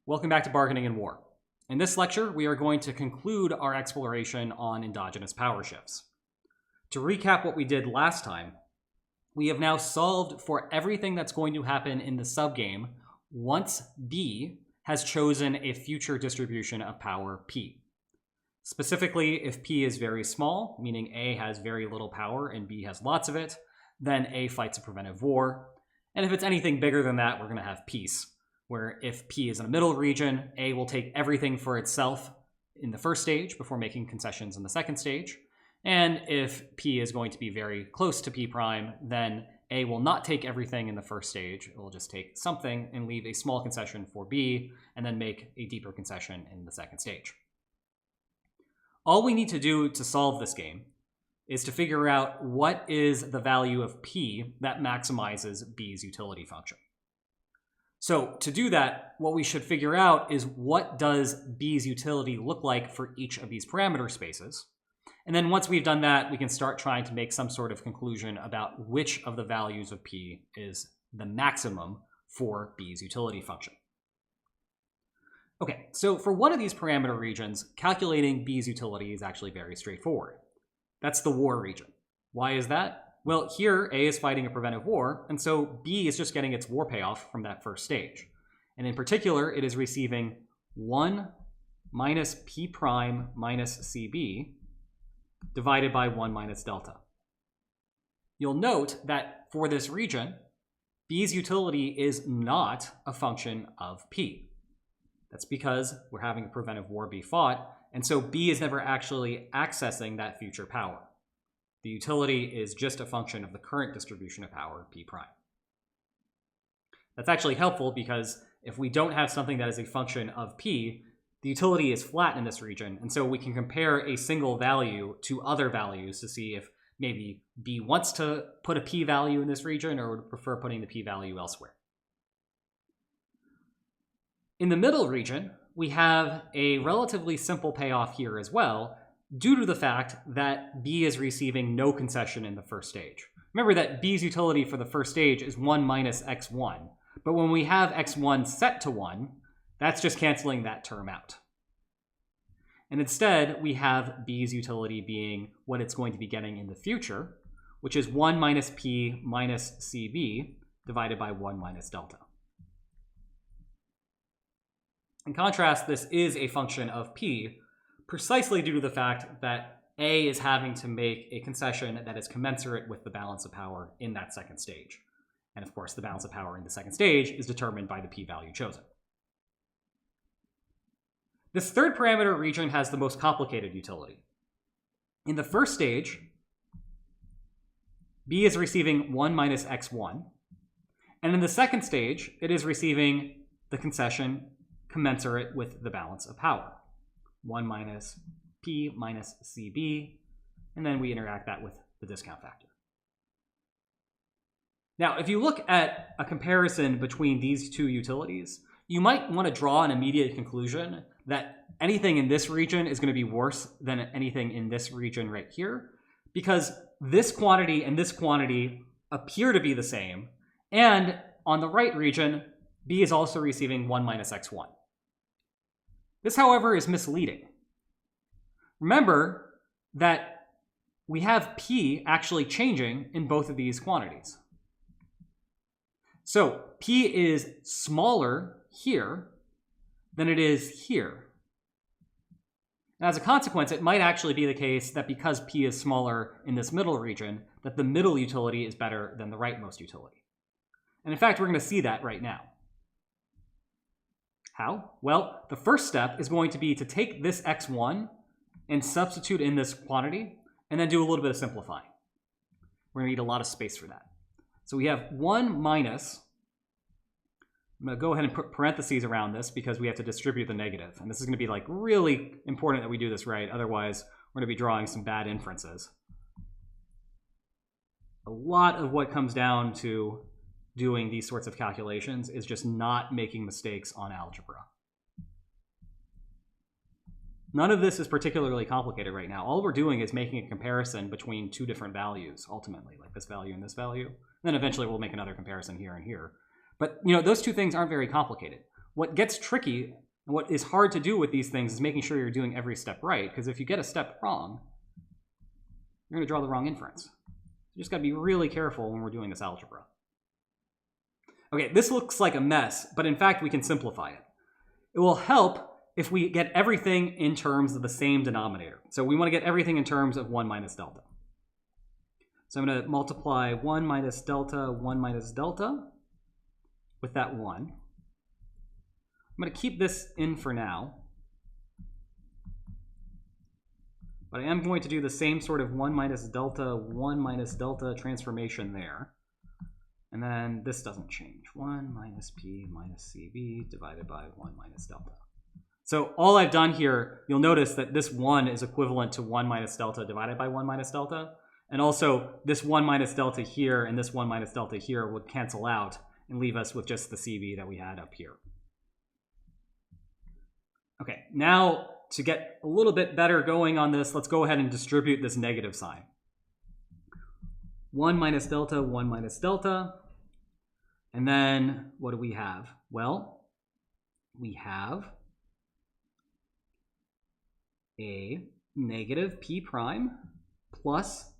Welcome back to Bargaining and War. In this lecture, we are going to conclude our exploration on endogenous power shifts. To recap what we did last time, we have now solved for everything that's going to happen in the subgame once B has chosen a future distribution of power P. Specifically, if P is very small, meaning A has very little power and B has lots of it, then A fights a preventive war. And if it's anything bigger than that, we're going to have peace, where if P is in a middle region, A will take everything for itself in the first stage before making concessions in the second stage. And if P is going to be very close to P prime, then A will not take everything in the first stage. It will just take something and leave a small concession for B, and then make a deeper concession in the second stage. All we need to do to solve this game is to figure out what is the value of P that maximizes B's utility function. So to do that, what we should figure out is what does B's utility look like for each of these parameter spaces. And then once we've done that, we can start trying to make some sort of conclusion about which of the values of P is the maximum for B's utility function. Okay, so for one of these parameter regions, calculating B's utility is actually very straightforward. That's the war region. Why is that? Well, here A is fighting a preventive war, and so B is just getting its war payoff from that first stage. And in particular, it is receiving 1 minus P prime minus CB divided by 1 minus delta. You'll note that for this region, B's utility is not a function of P. That's because we're having a preventive war be fought, and so B is never actually accessing that future power. The utility is just a function of the current distribution of power, P prime. That's actually helpful because if we don't have something that is a function of P, the utility is flat in this region, and so we can compare a single value to other values to see if maybe B wants to put a P value in this region or would prefer putting the P value elsewhere. In the middle region, we have a relatively simple payoff here as well, due to the fact that B is receiving no concession in the first stage. Remember that B's utility for the first stage is 1 minus x1, but when we have x1 set to 1, that's just canceling that term out. And instead, we have B's utility being what it's going to be getting in the future, which is 1 minus P minus CB divided by 1 minus delta. In contrast, this is a function of P, precisely due to the fact that A is having to make a concession that is commensurate with the balance of power in that second stage. And of course, the balance of power in the second stage is determined by the P value chosen. This third parameter region has the most complicated utility. In the first stage, B is receiving 1 minus x1, and in the second stage, it is receiving the concession commensurate with the balance of power. 1 minus P minus CB, and then we interact that with the discount factor. Now, if you look at a comparison between these two utilities, you might want to draw an immediate conclusion that anything in this region is going to be worse than anything in this region right here, because this quantity and this quantity appear to be the same, and on the right region, B is also receiving 1 minus x1. This, however, is misleading. Remember that we have P actually changing in both of these quantities. So P is smaller here than it is here. And as a consequence, it might actually be the case that because P is smaller in this middle region, that the middle utility is better than the rightmost utility. And in fact, we're going to see that right now. How? Well, the first step is going to be to take this x1 and substitute in this quantity, and then do a little bit of simplifying. We're going to need a lot of space for that. So we have 1 minus, I'm going to go ahead and put parentheses around this because we have to distribute the negative. And this is going to be like really important that we do this right, otherwise we're going to be drawing some bad inferences. A lot of what comes down to doing these sorts of calculations is just not making mistakes on algebra. None of this is particularly complicated right now. All we're doing is making a comparison between two different values, ultimately, like this value and this value. And then eventually we'll make another comparison here and here. But those two things aren't very complicated. What gets tricky and what is hard to do with these things is making sure you're doing every step right, because if you get a step wrong, you're going to draw the wrong inference. You just got to be really careful when we're doing this algebra. Okay, this looks like a mess, but in fact we can simplify it. It will help if we get everything in terms of the same denominator. So we want to get everything in terms of 1 minus delta. So I'm going to multiply 1 minus delta with that 1. I'm going to keep this in for now. But I am going to do the same sort of 1 minus delta transformation there. And then this doesn't change. 1 minus p minus cb divided by 1 minus delta. So all I've done here, you'll notice that this 1 is equivalent to 1 minus delta divided by 1 minus delta. And also this 1 minus delta here and this 1 minus delta here would cancel out and leave us with just the cb that we had up here. Okay, now to get a little bit better going on this, let's go ahead and distribute this negative sign. 1 minus delta. And then what do we have? Well, we have a negative p prime plus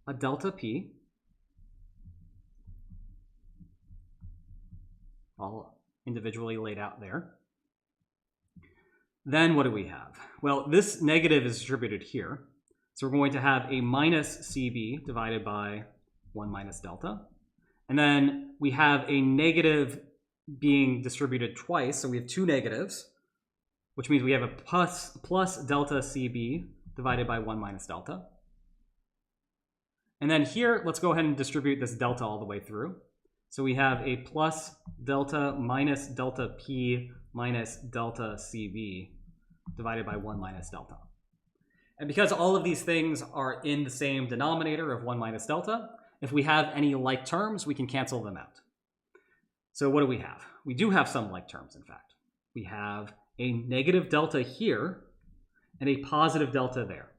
a delta p, all individually laid out there. Then what do we have? Well, this negative is distributed here. So we're going to have a minus cb divided by 1 minus delta. And then we have a negative being distributed twice. So we have two negatives, which means we have a plus delta cb divided by 1 minus delta. And then here, let's go ahead and distribute this delta all the way through. So we have a plus delta minus delta p minus delta cb divided by 1 minus delta. And because all of these things are in the same denominator of 1 minus delta, if we have any like terms, we can cancel them out. So what do we have? We do have some like terms, in fact. We have a negative delta here and a positive delta there.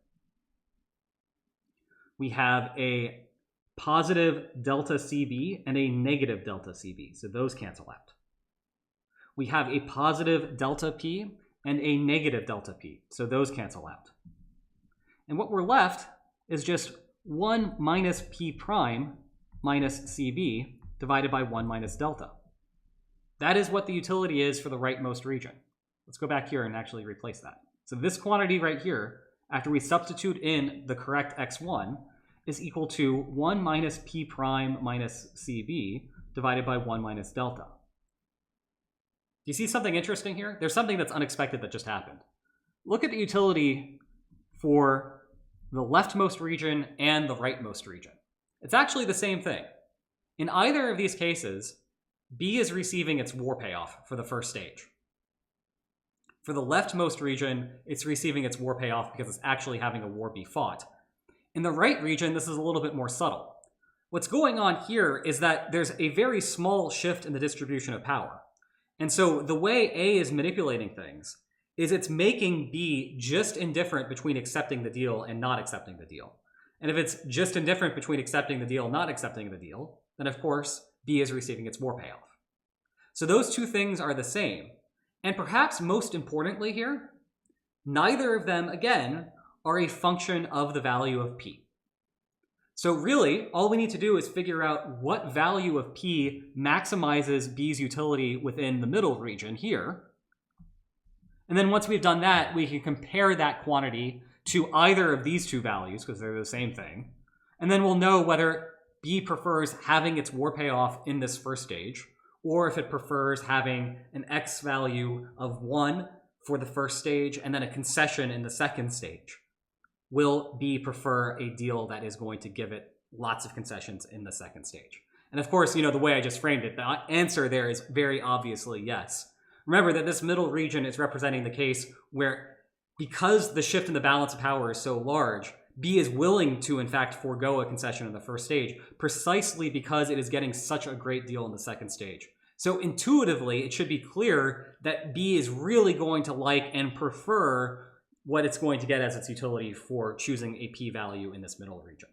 We have a positive delta CB and a negative delta CB, so those cancel out. We have a positive delta P and a negative delta P, so those cancel out. And what we're left is just 1 minus P prime minus CB divided by 1 minus delta. That is what the utility is for the rightmost region. Let's go back here and actually replace that. So this quantity right here, after we substitute in the correct x1, is equal to 1 minus P prime minus CB divided by 1 minus delta. Do you see something interesting here? There's something that's unexpected that just happened. Look at the utility for the leftmost region and the rightmost region. It's actually the same thing. In either of these cases, B is receiving its war payoff for the first stage. For the leftmost region, it's receiving its war payoff because it's actually having a war be fought. In the right region, this is a little bit more subtle. What's going on here is that there's a very small shift in the distribution of power. And so the way A is manipulating things is it's making B just indifferent between accepting the deal and not accepting the deal. And if it's just indifferent between accepting the deal and not accepting the deal, then of course B is receiving its war payoff. So those two things are the same. And perhaps most importantly here, neither of them, again, are a function of the value of P. So really, all we need to do is figure out what value of P maximizes B's utility within the middle region here. And then once we've done that, we can compare that quantity to either of these two values, because they're the same thing. And then we'll know whether B prefers having its war payoff in this first stage, or if it prefers having an X value of 1 for the first stage and then a concession in the second stage. Will B prefer a deal that is going to give it lots of concessions in the second stage? And of course, you know, the way I just framed it, the answer there is very obviously yes. Remember that this middle region is representing the case where, because the shift in the balance of power is so large, B is willing to, in fact, forego a concession in the first stage, precisely because it is getting such a great deal in the second stage. So intuitively, it should be clear that B is really going to like and prefer what it's going to get as its utility for choosing a p-value in this middle region.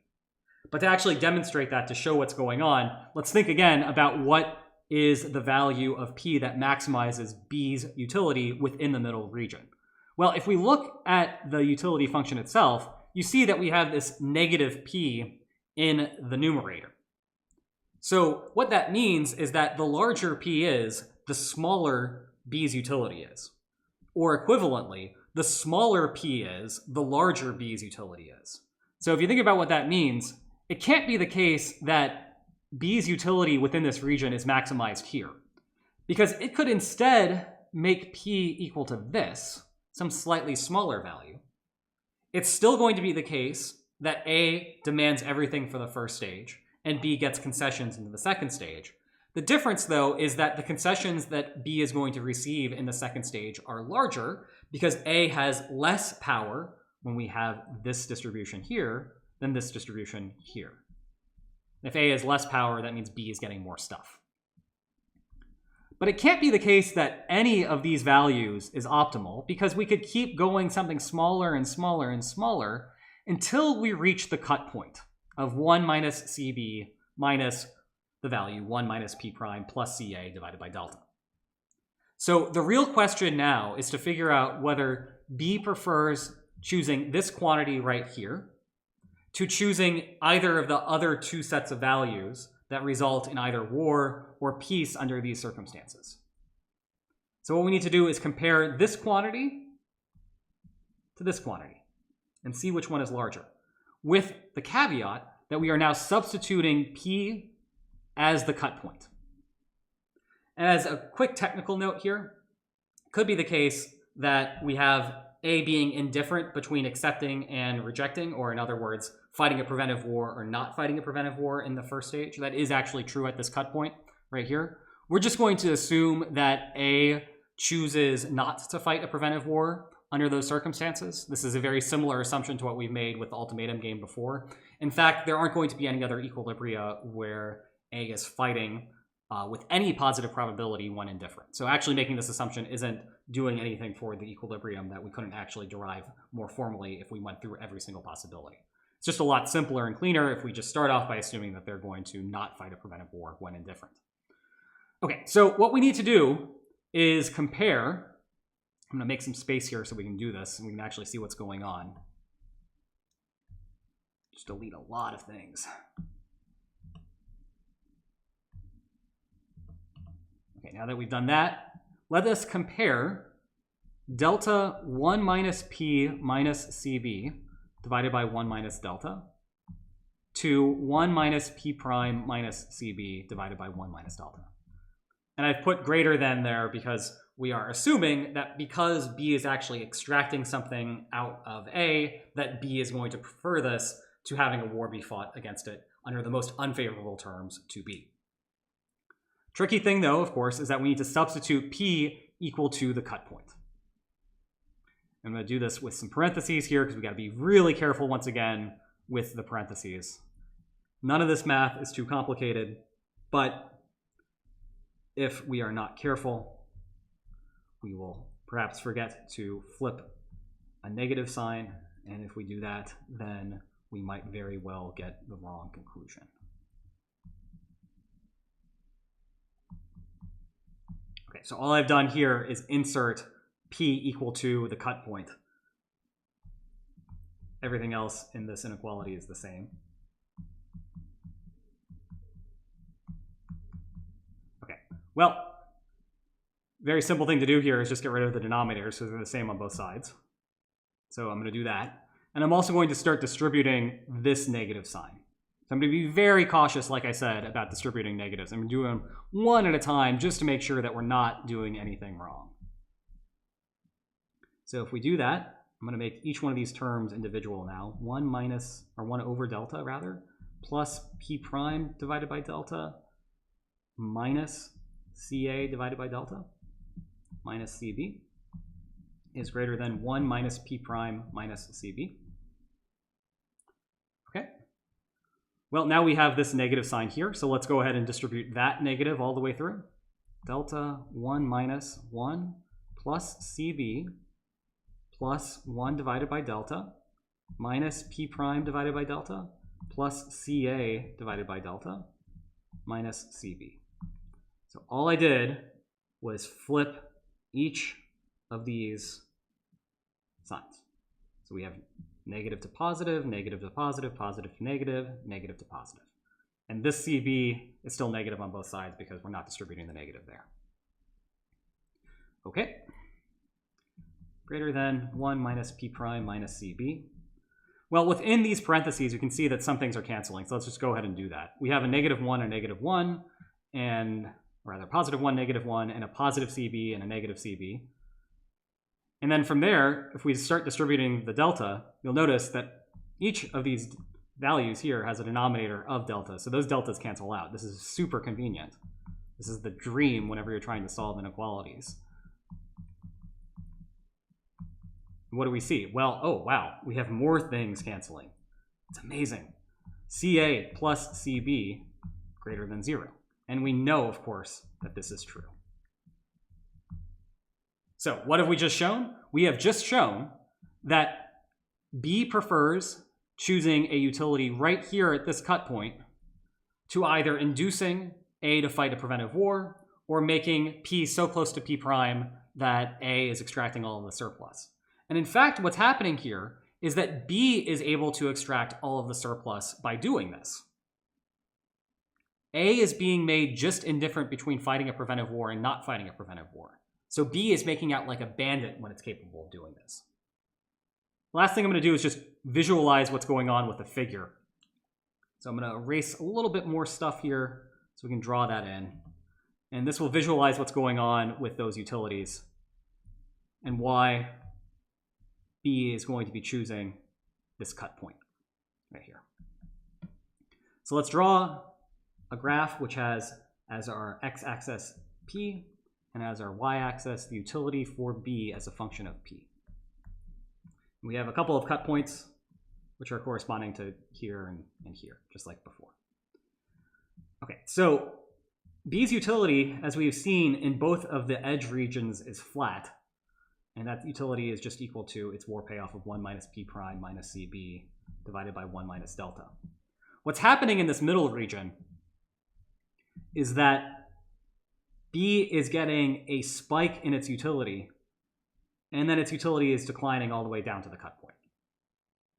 But to actually demonstrate that, to show what's going on, let's think again about what is the value of P that maximizes B's utility within the middle region. Well, if we look at the utility function itself, you see that we have this negative P in the numerator. So what that means is that the larger P is, the smaller B's utility is. Or equivalently, the smaller P is, the larger B's utility is. So if you think about what that means, it can't be the case that B's utility within this region is maximized here, because it could instead make P equal to this, some slightly smaller value. It's still going to be the case that A demands everything for the first stage, and B gets concessions into the second stage. The difference, though, is that the concessions that B is going to receive in the second stage are larger, because A has less power when we have this distribution here than this distribution here. If A has less power, that means B is getting more stuff. But it can't be the case that any of these values is optimal, because we could keep going something smaller and smaller and smaller until we reach the cut point of 1 minus CB minus the value 1 minus P prime plus CA divided by delta. So the real question now is to figure out whether B prefers choosing this quantity right here to choosing either of the other two sets of values that result in either war or peace under these circumstances. So what we need to do is compare this quantity to this quantity and see which one is larger, with the caveat that we are now substituting P as the cut point. And as a quick technical note here, it could be the case that we have A being indifferent between accepting and rejecting, or in other words, fighting a preventive war or not fighting a preventive war in the first stage. That is actually true at this cut point right here. We're just going to assume that A chooses not to fight a preventive war under those circumstances. This is a very similar assumption to what we've made with the ultimatum game before. In fact, there aren't going to be any other equilibria where A is fighting with any positive probability when indifferent. So actually making this assumption isn't doing anything for the equilibrium that we couldn't actually derive more formally if we went through every single possibility. It's just a lot simpler and cleaner if we just start off by assuming that they're going to not fight a preventive war when indifferent. Okay, so what we need to do is compare. I'm going to make some space here so we can do this and we can actually see what's going on. Just delete a lot of things. Okay, now that we've done that, let us compare delta 1 minus P minus CB divided by 1 minus delta to 1 minus P prime minus CB divided by 1 minus delta. And I've put greater than there because we are assuming that because B is actually extracting something out of A, that B is going to prefer this to having a war be fought against it under the most unfavorable terms to B. Tricky thing, though, of course, is that we need to substitute P equal to the cut point. I'm going to do this with some parentheses here because we got to be really careful once again with the parentheses. None of this math is too complicated, but if we are not careful, we will perhaps forget to flip a negative sign, and if we do that, then we might very well get the wrong conclusion. Okay, so all I've done here is insert P equal to the cut point. Everything else in this inequality is the same. Okay, well, very simple thing to do here is just get rid of the denominators so they're the same on both sides. So I'm going to do that. And I'm also going to start distributing this negative sign. So I'm going to be very cautious, like I said, about distributing negatives. I'm doing them one at a time just to make sure that we're not doing anything wrong. So if we do that, I'm going to make each one of these terms individual now. 1 over delta, rather, plus P prime divided by delta minus CA divided by delta minus CB is greater than 1 minus P prime minus CB. Okay. Well, now we have this negative sign here, so let's go ahead and distribute that negative all the way through. Delta 1 minus 1 plus CB plus 1 divided by delta minus P prime divided by delta plus CA divided by delta minus CB. So all I did was flip each of these signs. So we have negative to positive, negative to positive, positive to negative, negative to positive. And this CB is still negative on both sides because we're not distributing the negative there. Okay. Greater than 1 minus P prime minus CB. Well, within these parentheses, you can see that some things are canceling. So let's just go ahead and do that. We have a negative 1, a negative 1, and or rather positive 1, negative 1, and a positive CB and a negative CB. And then from there, if we start distributing the delta, you'll notice that each of these values here has a denominator of delta. So those deltas cancel out. This is super convenient. This is the dream whenever you're trying to solve inequalities. What do we see? Well, oh, wow, we have more things canceling. It's amazing. CA plus CB greater than 0. And we know, of course, that this is true. So what have we just shown? We have just shown that B prefers choosing a utility right here at this cut point to either inducing A to fight a preventive war or making P so close to P prime that A is extracting all of the surplus. And in fact, what's happening here is that B is able to extract all of the surplus by doing this. A is being made just indifferent between fighting a preventive war and not fighting a preventive war. So B is making out like a bandit when it's capable of doing this. Last thing I'm going to do is just visualize what's going on with the figure. So I'm going to erase a little bit more stuff here so we can draw that in. And this will visualize what's going on with those utilities and why B is going to be choosing this cut point right here. So let's draw a graph which has as our x-axis P and as our y-axis the utility for B as a function of P. We have a couple of cut points which are corresponding to here and here, just like before. Okay, so B's utility, as we've seen in both of the edge regions, is flat. And that utility is just equal to its war payoff of 1 minus P prime minus CB divided by 1 minus delta. What's happening in this middle region is that B is getting a spike in its utility, and then its utility is declining all the way down to the cut point.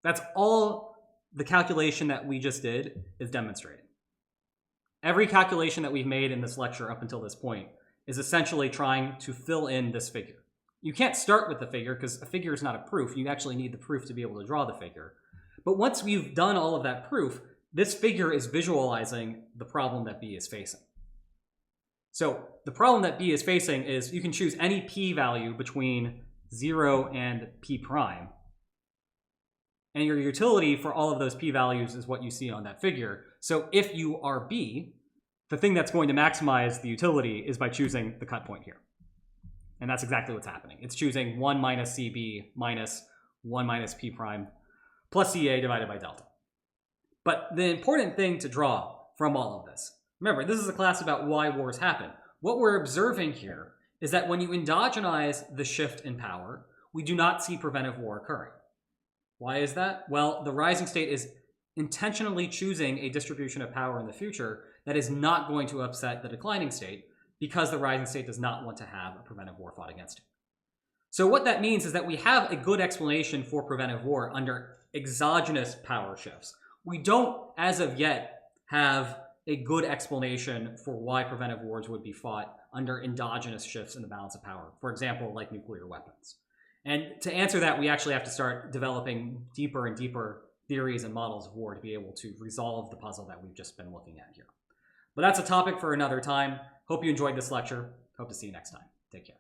That's all the calculation that we just did is demonstrating. Every calculation that we've made in this lecture up until this point is essentially trying to fill in this figure. You can't start with the figure because a figure is not a proof. You actually need the proof to be able to draw the figure. But once we've done all of that proof, this figure is visualizing the problem that B is facing. So the problem that B is facing is you can choose any P value between 0 and P prime. And your utility for all of those P values is what you see on that figure. So if you are B, the thing that's going to maximize the utility is by choosing the cut point here. And that's exactly what's happening. It's choosing 1 minus CB minus 1 minus P prime plus CA divided by delta. But the important thing to draw from all of this, remember, this is a class about why wars happen. What we're observing here is that when you endogenize the shift in power, we do not see preventive war occurring. Why is that? Well, the rising state is intentionally choosing a distribution of power in the future that is not going to upset the declining state, because the rising state does not want to have a preventive war fought against it. So what that means is that we have a good explanation for preventive war under exogenous power shifts. We don't, as of yet, have a good explanation for why preventive wars would be fought under endogenous shifts in the balance of power, for example, like nuclear weapons. And to answer that, we actually have to start developing deeper and deeper theories and models of war to be able to resolve the puzzle that we've just been looking at here. But that's a topic for another time. Hope you enjoyed this lecture. Hope to see you next time. Take care.